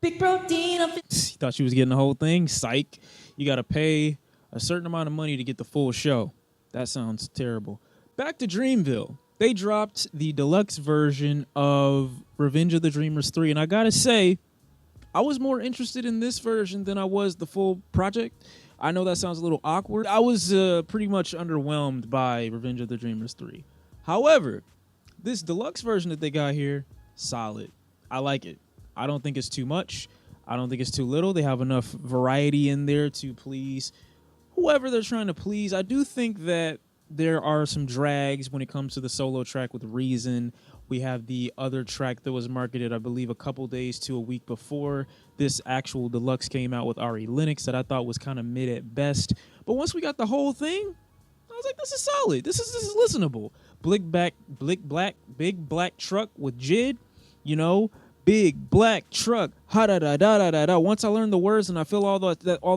Big protein. You thought she was getting the whole thing? Psych. You got to pay a certain amount of money to get the full show. That sounds terrible. Back to Dreamville. They dropped the deluxe version of Revenge of the Dreamers 3, and I gotta say, I was more interested in this version than I was the full project. I know that sounds a little awkward. I was pretty much underwhelmed by Revenge of the Dreamers 3. However, this deluxe version that they got here, solid. I like it. I don't think it's too much. I don't think it's too little. They have enough variety in there to please whoever they're trying to please. I do think that there are some drags when it comes to the solo track with Reason. We have the other track that was marketed, I believe, a couple days to a week before this actual deluxe came out with Ari Lennox that I thought was kind of mid at best. But once we got the whole thing, I was like, this is solid. This is listenable. Big black truck with Jid, you know, big black truck. Ha da da da da da da. Once I learn the words and I fill all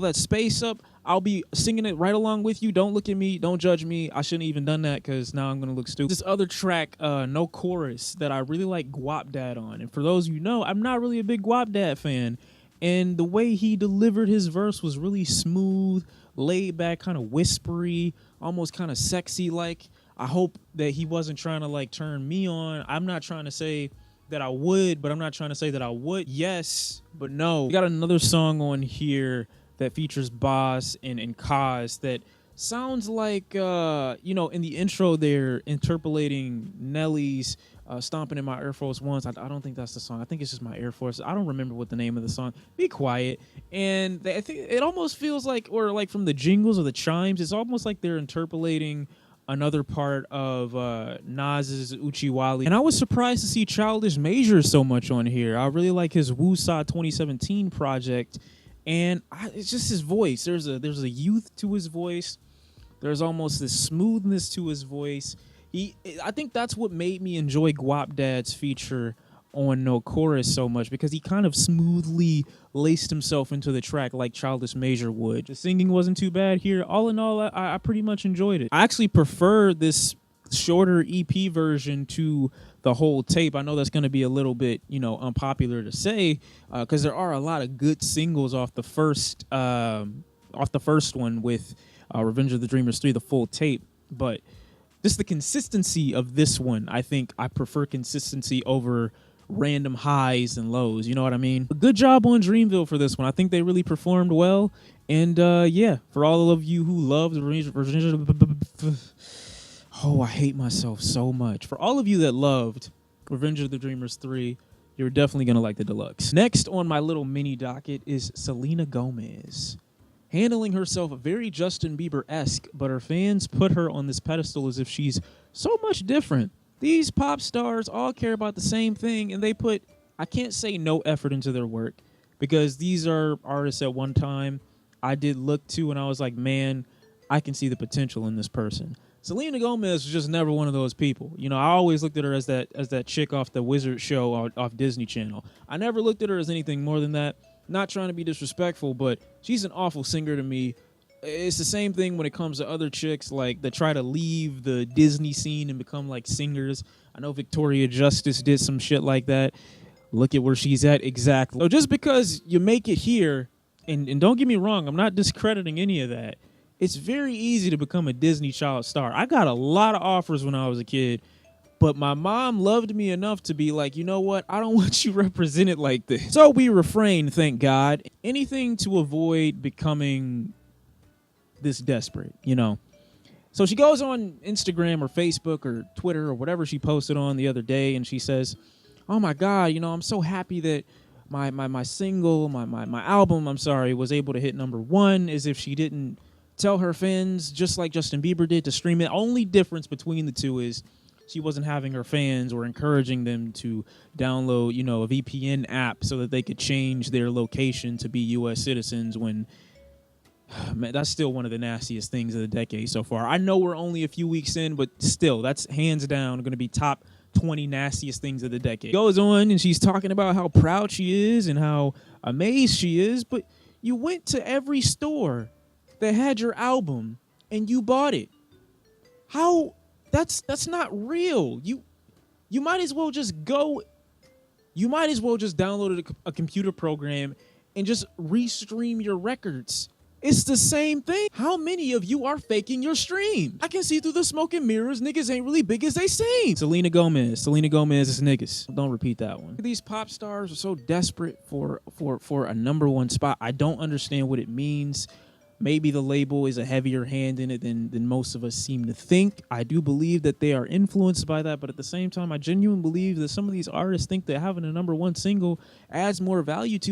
that space up, I'll be singing it right along with you. Don't look at me. Don't judge me. I shouldn't even done that because now I'm going to look stupid. This other track, No Chorus, that I really like Guap Dad on. And for those of you who know, I'm not really a big Guap Dad fan. And the way he delivered his verse was really smooth, laid back, kind of whispery, almost kind of sexy like. I hope that he wasn't trying to like turn me on. I'm not trying to say that I would, but I'm not trying to say that I would. Yes, but no. We got another song on here that features Boss and Kaz that sounds like, you know, in the intro they're interpolating Nelly's Stomping in My Air Force Ones. I don't think that's the song. I think it's just My Air Force. I don't remember what the name of the song. Be quiet. And I think it almost feels like, or like from the jingles or the chimes, it's almost like they're interpolating another part of Nas's Uchiwali. And I was surprised to see Childish Major so much on here. I really like his Woosah 2017 project. And it's just his voice. There's a youth to his voice. There's almost this smoothness to his voice. I think that's what made me enjoy Guap Dad's feature on No Chorus so much, because he kind of smoothly laced himself into the track like Childish Major would. The singing wasn't too bad here. All in all, I pretty much enjoyed it. I actually prefer this shorter EP version to the whole tape. I know that's going to be a little bit, you know, unpopular to say, because there are a lot of good singles off the first one with Revenge of the Dreamers 3, the full tape. But just the consistency of this one, I think I prefer consistency over random highs and lows. You know what I mean? Good job on Dreamville for this one. I think they really performed well. And yeah, for all of you who love the oh, I hate myself so much. For all of you that loved Revenge of the Dreamers 3, you're definitely going to like the deluxe. Next on my little mini docket is Selena Gomez. Handling herself very Justin Bieber-esque, but her fans put her on this pedestal as if she's so much different. These pop stars all care about the same thing, and they put, I can't say no effort into their work, because these are artists at one time I did look to and I was like, man, I can see the potential in this person. Selena Gomez was just never one of those people. You know, I always looked at her as that chick off the Wizard show off Disney Channel. I never looked at her as anything more than that. Not trying to be disrespectful, but she's an awful singer to me. It's the same thing when it comes to other chicks like that try to leave the Disney scene and become like singers. I know Victoria Justice did some shit like that. Look at where she's at exactly. So just because you make it here, and don't get me wrong, I'm not discrediting any of that. It's very easy to become a Disney child star. I got a lot of offers when I was a kid, but my mom loved me enough to be like, you know what? I don't want you represented like this. So we refrain, thank God. Anything to avoid becoming this desperate, you know. So she goes on Instagram or Facebook or Twitter or whatever she posted on the other day, and she says, oh my God, you know, I'm so happy that my single, my album, I'm sorry, was able to hit #1, as if she didn't tell her fans, just like Justin Bieber did, to stream it. Only difference between the two is she wasn't having her fans or encouraging them to download, you know, a VPN app so that they could change their location to be U.S. citizens when, man, that's still one of the nastiest things of the decade so far. I know we're only a few weeks in, but still, that's hands down going to be top 20 nastiest things of the decade. Goes on and she's talking about how proud she is and how amazed she is, but you went to every store that had your album and you bought it. How? That's not real. You might as well just go You might as well just download a computer program and just restream your records. It's the same thing. How many of you are faking your stream? I can see through the smoke and mirrors. Niggas ain't really big as they seem. Selena Gomez is niggas. Don't repeat that one. These pop stars are so desperate for a #1 spot. I don't understand what it means. Maybe the label is a heavier hand in it than most of us seem to think. I do believe that they are influenced by that, but at the same time, I genuinely believe that some of these artists think that having a #1 single adds more value to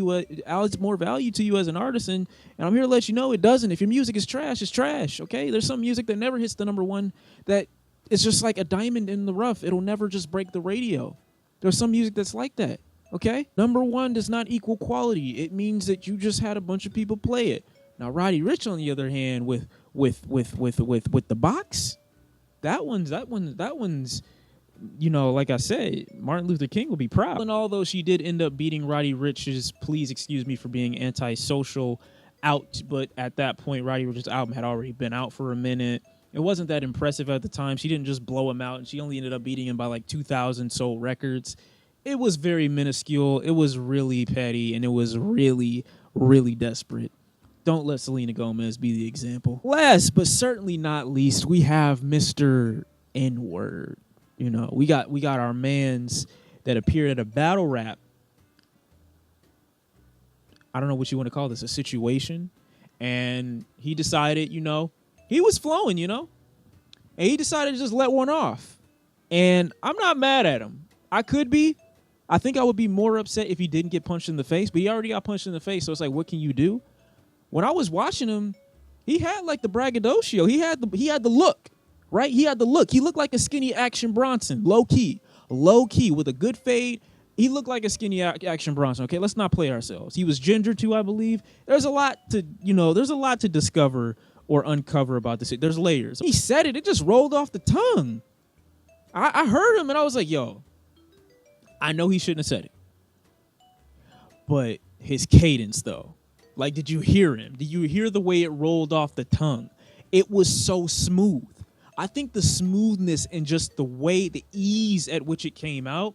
you as an artist, and I'm here to let you know it doesn't. If your music is trash, it's trash. Okay, there's some music that never hits the #1 that is just like a diamond in the rough. It'll never just break the radio. There's some music that's like that. Okay, #1 does not equal quality. It means that you just had a bunch of people play it. Now, Roddy Ricch, on the other hand, with the box, that one's, you know, like I said, Martin Luther King will be proud. And although she did end up beating Roddy Ricch's "Please Excuse Me for Being Antisocial" out, but at that point, Roddy Ricch's album had already been out for a minute. It wasn't that impressive at the time. She didn't just blow him out, and she only ended up beating him by like 2,000 sold records. It was very minuscule. It was really petty, and it was really, really desperate. Don't let Selena Gomez be the example. Last but certainly not least, we have Mr. N-Word. You know, we got our mans that appeared at a battle rap. I don't know what you want to call this, a situation. And he decided, you know, he was flowing, you know. And he decided to just let one off. And I'm not mad at him. I could be. I think I would be more upset if he didn't get punched in the face. But he already got punched in the face, so it's like, what can you do? When I was watching him, he had like the braggadocio. He had the look, right? He had the look. He looked like a skinny Action Bronson, low key with a good fade. He looked like a skinny Action Bronson. Okay, let's not play ourselves. He was ginger too, I believe. There's a lot to discover or uncover about this. There's layers. He said it. It just rolled off the tongue. I heard him and I was like, yo, I know he shouldn't have said it, but his cadence though. Like, did you hear him? Did you hear the way it rolled off the tongue? It was so smooth. I think the smoothness and just the ease at which it came out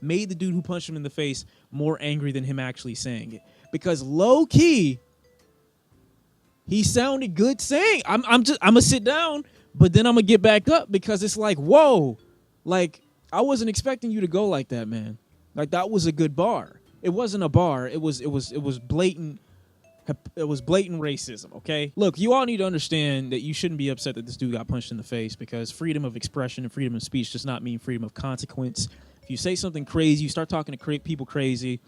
made the dude who punched him in the face more angry than him actually saying it. Because low key, he sounded good saying, I'm gonna sit down, but then I'm gonna get back up because it's like, whoa, like I wasn't expecting you to go like that, man. Like that was a good bar. It wasn't a bar. It was blatant. It was blatant racism, okay? Look, you all need to understand that you shouldn't be upset that this dude got punched in the face because freedom of expression and freedom of speech does not mean freedom of consequence. If you say something crazy, you start talking to people crazy,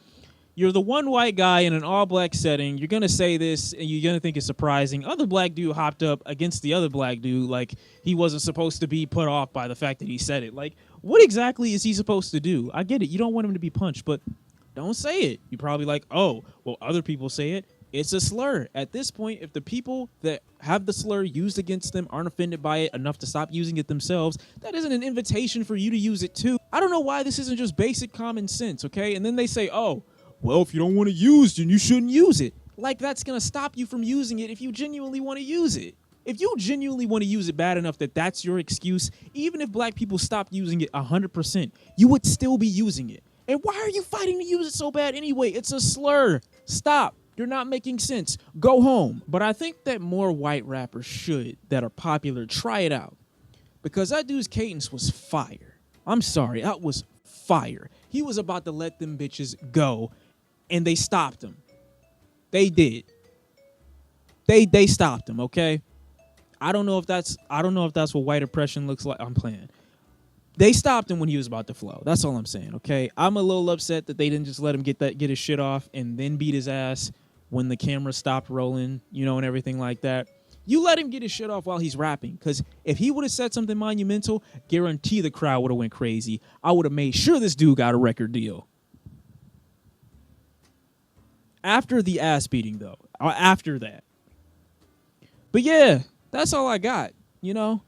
you're the one white guy in an all-black setting, you're going to say this, and you're going to think it's surprising. Other black dude hopped up against the other black dude like he wasn't supposed to be put off by the fact that he said it. Like, what exactly is he supposed to do? I get it. You don't want him to be punched, but don't say it. You're probably like, oh, well, other people say it. It's a slur. At this point, if the people that have the slur used against them aren't offended by it enough to stop using it themselves, that isn't an invitation for you to use it too. I don't know why this isn't just basic common sense, okay? And then they say, oh, well, if you don't want to use it, then you shouldn't use it. Like that's going to stop you from using it if you genuinely want to use it. If you genuinely want to use it bad enough that that's your excuse, even if black people stopped using it 100%, you would still be using it. And why are you fighting to use it so bad anyway? It's a slur. Stop. You're not making sense. Go home. But I think that more white rappers that are popular, try it out. Because that dude's cadence was fire. I'm sorry, that was fire. He was about to let them bitches go, and they stopped him. They did. They stopped him, okay? I don't know if that's what white oppression looks like. I'm playing. They stopped him when he was about to flow. That's all I'm saying, okay? I'm a little upset that they didn't just let him get his shit off and then beat his ass when the camera stopped rolling, you know, and everything like that. You let him get his shit off while he's rapping, because if he would have said something monumental, guarantee the crowd would have went crazy. I would have made sure this dude got a record deal. After the ass beating, though. After that. But yeah, that's all I got, you know?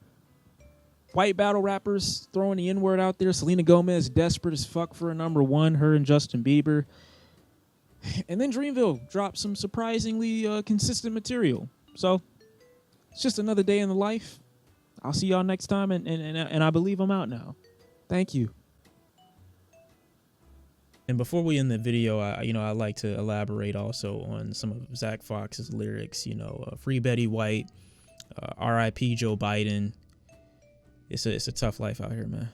White battle rappers throwing the N-word out there. Selena Gomez desperate as fuck for a #1, her and Justin Bieber. And then Dreamville dropped some surprisingly consistent material. So it's just another day in the life. I'll see y'all next time, and I believe I'm out now. Thank you. And before we end the video, I like to elaborate also on some of Zach Fox's lyrics. Free Betty White, R.I.P. Joe Biden. It's a tough life out here, man.